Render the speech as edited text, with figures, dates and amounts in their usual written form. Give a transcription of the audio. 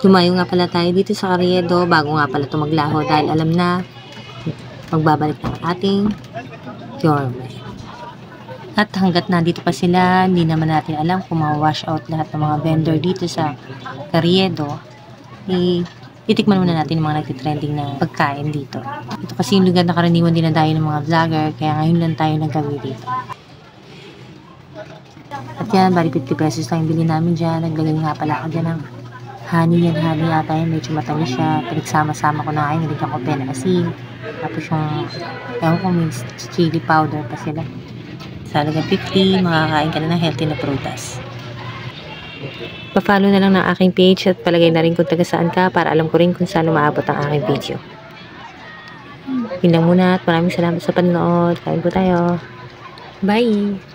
Lumayo nga pala tayo dito sa Carriedo bago nga pala ito maglaho dahil alam na magbabalik ng ating Yorme. At hanggat nandito pa sila, hindi naman natin alam kung ma-wash out lahat ng mga vendor dito sa Carriedo. Titikman muna natin yung mga nagtitrending na pagkain dito. Ito kasi yung lugar na karaniwan din na tayo ng mga vlogger, kaya ngayon lang tayo nagawi dito. At yan, bali 50 pesos lang yung bili namin dyan. Naglagay nga pala ako dyan ng honey yata yan, medyo matamis siya. Pinagsama-sama ko na kayo, nilagyan ko pena asin. Tapos yung, ewan ko, may chili powder pa sila. Sa halagang 50, makakain ka na ng healthy na prutas. Pa-follow na lang ng aking page at palagay na rin kung taga saan ka para alam ko rin kung saan umaabot ang aking video. Yun lang muna at maraming salamat sa panonood. Kain po tayo. Bye!